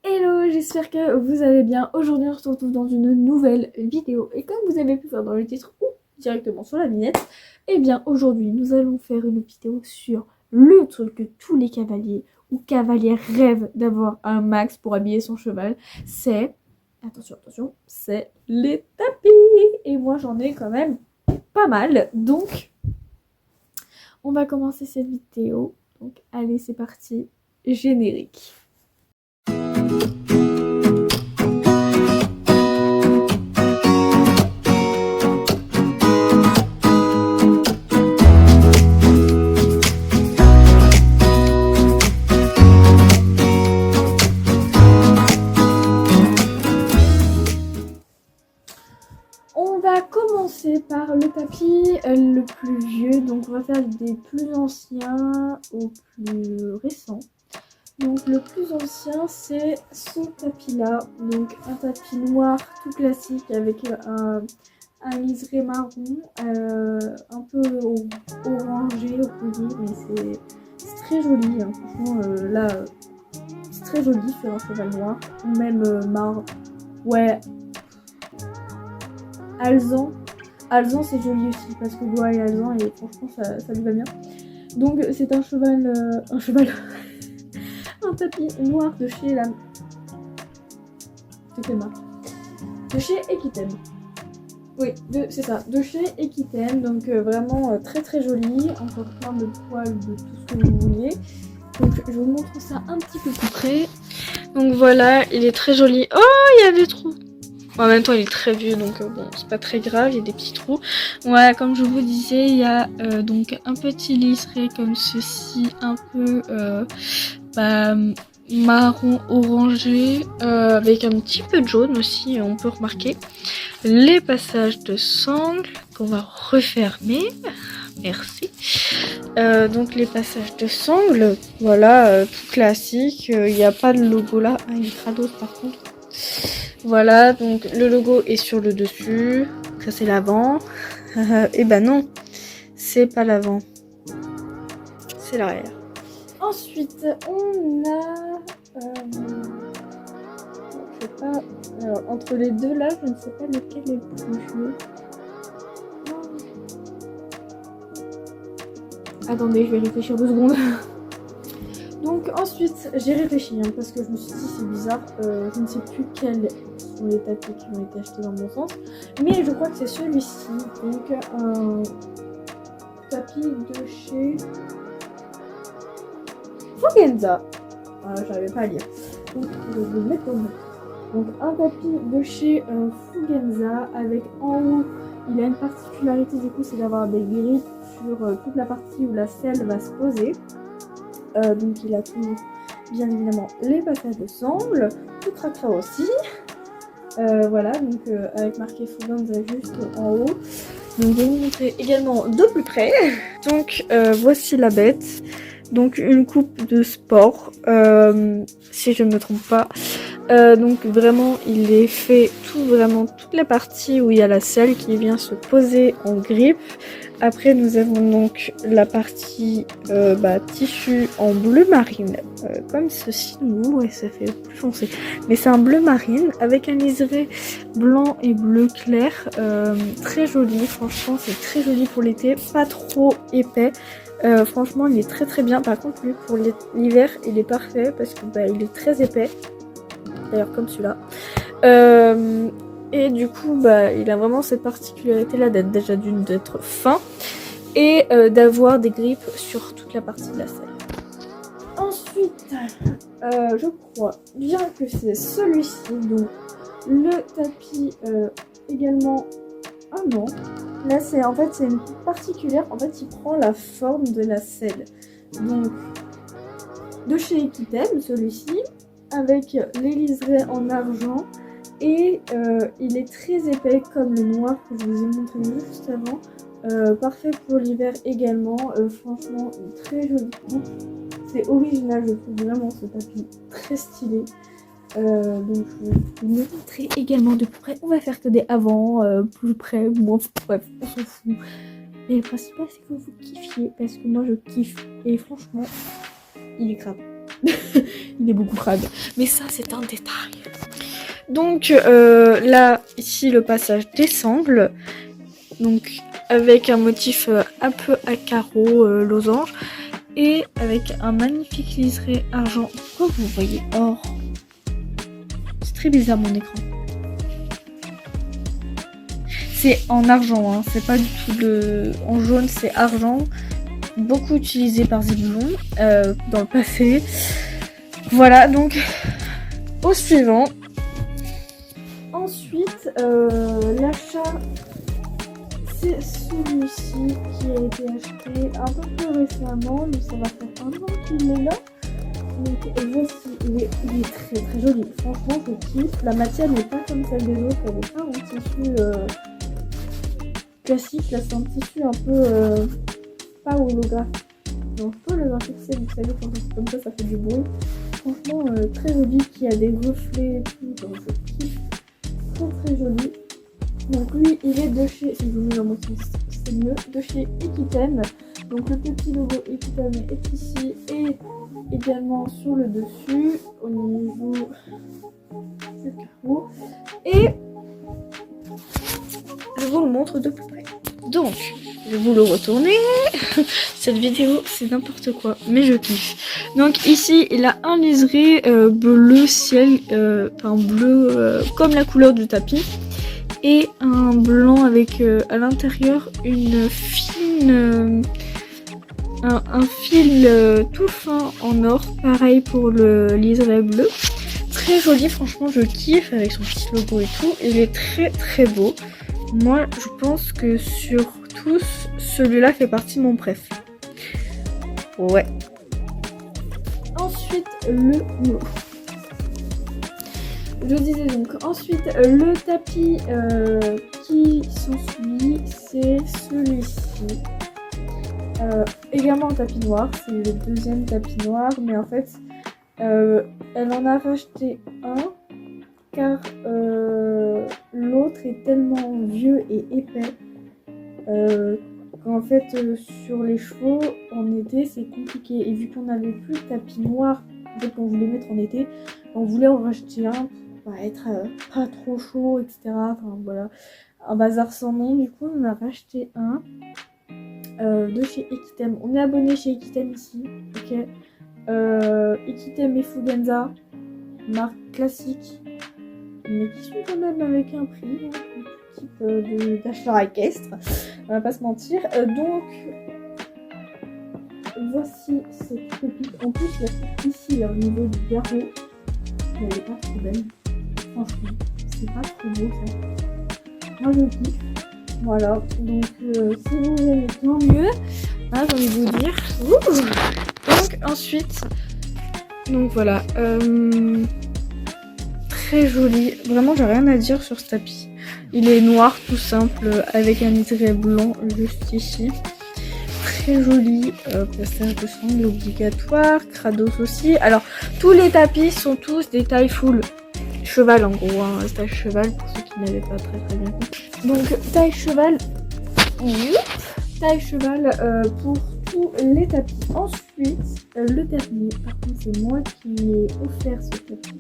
Hello, j'espère que vous allez bien. Aujourd'hui on se retrouve dans une nouvelle vidéo et comme vous avez pu voir dans le titre ou directement sur la vignette, eh bien aujourd'hui nous allons faire une vidéo sur le truc que tous les cavaliers ou cavalières rêvent d'avoir un max pour habiller son cheval. C'est, attention, c'est les tapis. Et moi j'en ai quand même pas mal, donc on va commencer cette vidéo. Donc allez, c'est parti, générique. On va commencer par le tapis le plus vieux, donc on va faire des plus anciens au plus récent. Donc le plus ancien c'est ce tapis là, donc un tapis noir tout classique avec un liseré marron, un peu orangé au coulis, mais c'est très joli, hein. Franchement là c'est très joli sur un cheval noir, ou même marre, ouais. Alzan c'est joli aussi parce que Goa et Alzan et franchement ça lui va bien. Donc c'est un cheval un tapis noir de chez la... C'est quelle marque? De chez Equitane. Oui, c'est ça, de chez Equitane, donc vraiment très très joli, encore plein de poils de tout ce que vous vouliez. Donc je vous montre ça un petit peu plus près. Donc voilà, il est très joli. Oh, il y a des trous. En même temps il est très vieux donc bon c'est pas très grave, il y a des petits trous. Voilà, comme je vous disais, il y a donc un petit liseré comme ceci, un peu marron orangé avec un petit peu de jaune aussi, on peut remarquer. Les passages de sangle qu'on va refermer, merci. Donc les passages de sangle, voilà, tout classique, il n'y a pas de logo là, ah il est crado par contre. Voilà, donc le logo est sur le dessus, ça c'est l'avant, et ben non, c'est pas l'avant, c'est l'arrière. Ensuite, on a, je sais pas, alors, entre les deux là, je ne sais pas lequel est le plus vieux. Attendez, je vais réfléchir 2 secondes. Donc ensuite, j'ai réfléchi hein, parce que je me suis dit c'est bizarre, je ne sais plus quels sont les tapis qui ont été achetés dans mon sens, mais je crois que c'est celui-ci, donc un tapis de chez Fugenza. J'arrivais pas à lire, donc je vais le mettre au bout. Donc un tapis de chez Fugenza avec en haut, il a une particularité du coup, c'est d'avoir des grippes sur toute la partie où la selle va se poser. Donc il a toujours bien évidemment les passages de sangle, tout craquera aussi. Voilà, donc avec marqué Fugenza juste en haut. Donc je vais vous montrer également de plus près. Donc voici la bête. Donc une coupe de sport, si je ne me trompe pas. Donc vraiment il est fait vraiment toute la partie où il y a la selle qui vient se poser en grippe. Après nous avons donc la partie tissu en bleu marine, comme ceci, ouais ça fait plus foncé, mais c'est un bleu marine avec un liseré blanc et bleu clair, très joli, franchement c'est très joli pour l'été, pas trop épais. Franchement il est très très bien, par contre lui pour l'hiver il est parfait parce que il est très épais, d'ailleurs comme celui-là. Et du coup il a vraiment cette particularité là d'être déjà d'être fin et d'avoir des grippes sur toute la partie de la selle. Ensuite je crois bien que c'est celui-ci, donc le tapis également un an. Là c'est en fait c'est une particulière, en fait il prend la forme de la selle, donc de chez Equitane celui-ci, avec les liserés en argent et il est très épais comme le noir que je vous ai montré juste avant. Parfait pour l'hiver également, franchement très joli coupe, c'est original, je trouve vraiment ce tapis très stylé. Donc je vais vous le montrer également de plus près. On va faire que des avant, plus près, moins, bref, on s'en fout. Mais le principal c'est que vous kiffiez, parce que moi je kiffe et franchement il est grave. Il est beaucoup crade. Mais ça, c'est un détail. Donc là, ici, le passage des sangles. Donc avec un motif un peu à carreaux, losange. Et avec un magnifique liseré argent. Pourquoi vous voyez or? C'est très bizarre mon écran. C'est en argent, hein. C'est pas du tout en jaune, c'est argent. Beaucoup utilisé par Zébulon dans le passé. Voilà, donc au suivant. Ensuite, l'achat, c'est celui-ci qui a été acheté un peu plus récemment, mais ça va faire 1 an qu'il est là. Donc voici, il est très très joli. Franchement, je kiffe. La matière n'est pas comme celle des autres, elle n'est pas en tissu classique. Là, c'est un tissu un peu pas holographique. Donc, holographique, c'est, vous savez, quand c'est comme ça fait du bruit. Franchement, très joli, qui a des reflets et tout. Donc, je kiffe. Très très joli. Donc, lui, il est de chez, si je vous mets dans mon sens, c'est mieux, de chez Equitane. Donc, le petit logo Equitane est ici et également sur le dessus, au niveau du carreau. Et je vous le montre de plus près. Donc, je vais vous le retourner. Cette vidéo, c'est n'importe quoi, mais je kiffe. Donc ici, il a un liseré bleu ciel, enfin bleu comme la couleur du tapis. Et un blanc avec à l'intérieur une fine... un fil tout fin en or. Pareil pour le liseré bleu. Très joli, franchement, je kiffe avec son petit logo et tout. Il est très très beau. Moi, je pense que sur tous, celui-là fait partie de mon préf. Ouais. Ensuite, le... Je disais donc, ensuite, le tapis qui s'ensuit, c'est celui-ci. Également un tapis noir, c'est le deuxième tapis noir, mais en fait, elle en a racheté un. Car l'autre est tellement vieux et épais qu'en fait sur les chevaux en été c'est compliqué, et vu qu'on n'avait plus de tapis noir en fait, qu'on voulait mettre en été, on voulait en racheter un pour être pas trop chaud, etc. Enfin voilà, un bazar sans nom. Du coup on a racheté un de chez Equitame. On est abonné chez Equitame ici, ok. Equitame et Fugenza, marque classique, mais qui sont quand même avec un prix, un type d'acheteur équestre, on va pas se mentir. Donc voici cette pépite. En plus la coupe ici là, au niveau du garrot, elle est pas trop belle, franchement, c'est pas trop beau ça. Moi je kiffe. Voilà, donc si vous aimez tant mieux, hein, j'ai envie de vous dire. Ouh. Donc ensuite, donc voilà. Très joli, vraiment j'ai rien à dire sur ce tapis. Il est noir tout simple avec un liseré blanc juste ici. Très joli, passage de sangle obligatoire, Krados aussi. Alors tous les tapis sont tous des tailles full cheval en gros, hein, taille cheval pour ceux qui n'avaient pas très bien compris. Donc taille cheval, taille cheval pour tous les tapis. Ensuite le dernier, par contre c'est moi qui ai offert ce tapis.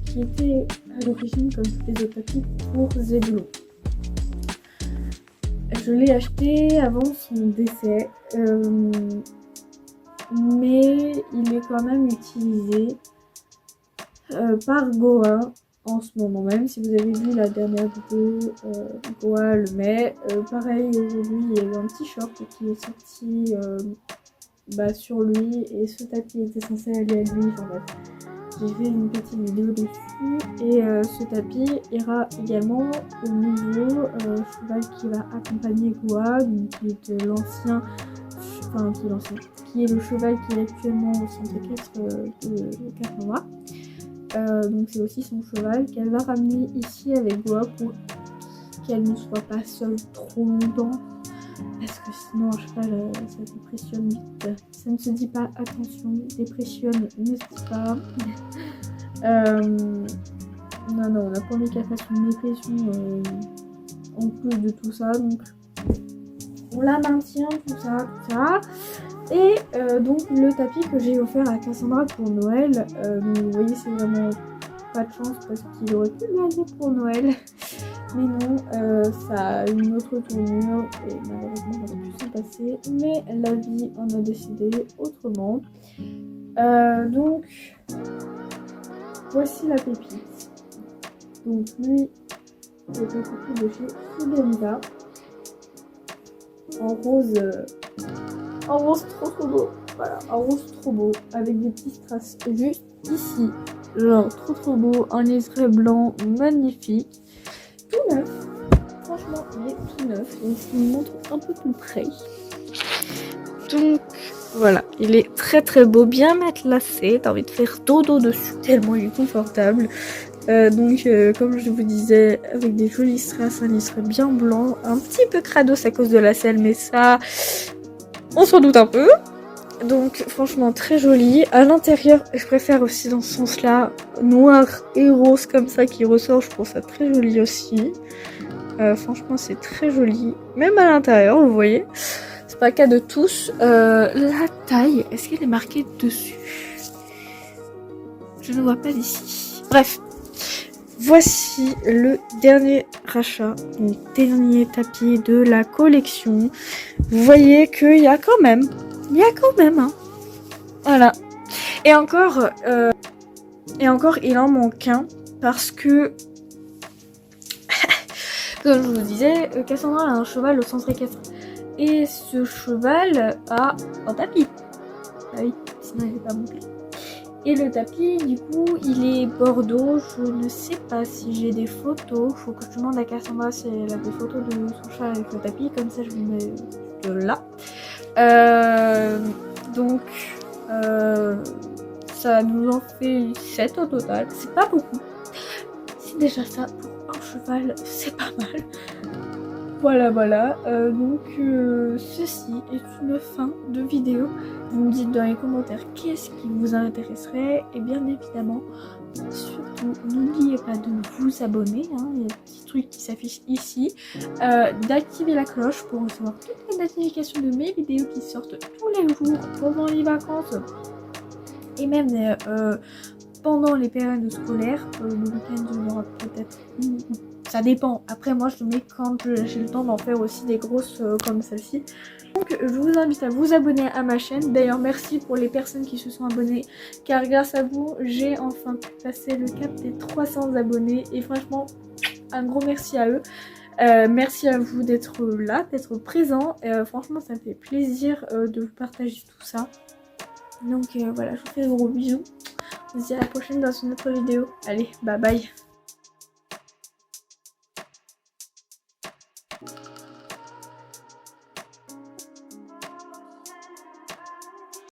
Qui était à l'origine comme tous les autres tapis pour Zébulon. Je l'ai acheté avant son décès, mais il est quand même utilisé par Goa en ce moment même. Si vous avez vu la dernière vidéo, Goa le met. Pareil, aujourd'hui il y a eu un petit short qui est sorti sur lui, et ce tapis était censé aller à lui. Enfin bref. J'ai fait une petite vidéo dessus, et ce tapis ira également au nouveau cheval qui va accompagner Goa, qui est l'ancien, enfin qui est le cheval qui est actuellement au centre équestre de Carnova. Donc c'est aussi son cheval qu'elle va ramener ici avec Goa pour qu'elle ne soit pas seule trop longtemps. Parce que sinon un cheval ça dépressionne vite. Ça ne se dit pas, attention, dépressionne, ne se dit pas. Non, on a pas envie qu'elle fasse une dépression en plus de tout ça. Donc on la maintient, tout ça. Et donc le tapis que j'ai offert à Cassandra pour Noël, donc vous voyez c'est vraiment pas de chance parce qu'il aurait pu le garder pour Noël. Mais non, ça a une autre tournure et malheureusement ça aurait pu s'en passer. Mais la vie en a décidé autrement. Donc voici la pépite. Donc lui, c'est un coucou de chez Fugenza. En rose trop beau. Voilà, en rose trop beau. Avec des petits strass juste ici. Genre trop beau. Un liseré blanc magnifique. Tout neuf. Franchement, il est tout neuf. Donc je vous montre un peu plus près. Donc voilà, il est très beau, bien matelassé. T'as envie de faire dodo dessus tellement il est confortable. Comme je vous disais, avec des jolis strass, un liseré bien blanc, un petit peu crados à cause de la selle, mais ça, on s'en doute un peu. Donc franchement très joli. À l'intérieur, je préfère aussi dans ce sens-là, noir et rose comme ça qui ressort, je trouve ça très joli aussi. Franchement c'est très joli, même à l'intérieur, vous voyez. C'est pas le cas de tous. La taille, est-ce qu'elle est marquée dessus? Je ne vois pas d'ici. Bref. Voici le dernier rachat, le dernier tapis de la collection. Vous voyez qu'il y a quand même, hein. Voilà. Et encore, il en manque un parce que, comme je vous disais, Cassandra a un cheval au centre équestre. Et ce cheval a un tapis. Ah oui, sinon il n'est pas monté. Et le tapis, du coup, il est bordeaux. Je ne sais pas si j'ai des photos. Faut que je demande à Cassandra si elle a des photos de son chat avec le tapis. Comme ça, je vous mets de là. Ça nous en fait 7 au total. C'est pas beaucoup. C'est déjà ça pour un cheval. C'est pas mal. Voilà. Ceci est une fin de vidéo. Vous me dites dans les commentaires qu'est-ce qui vous intéresserait. Et bien évidemment, surtout, n'oubliez pas de vous abonner. Hein, il y a un petit truc qui s'affiche ici. D'activer la cloche pour recevoir toutes les notifications de mes vidéos qui sortent tous les jours pendant les vacances. Et même pendant les périodes scolaires. Le week-end, il y aura peut-être une. Ça dépend. Après, moi, je le mets quand j'ai le temps d'en faire aussi des grosses comme celle-ci. Donc, je vous invite à vous abonner à ma chaîne. D'ailleurs, merci pour les personnes qui se sont abonnées. Car grâce à vous, j'ai enfin pu passer le cap des 300 abonnés. Et franchement, un gros merci à eux. Merci à vous d'être là, d'être présent. Franchement, ça me fait plaisir de vous partager tout ça. Donc, voilà, je vous fais de gros bisous. On se dit à la prochaine dans une autre vidéo. Allez, bye bye.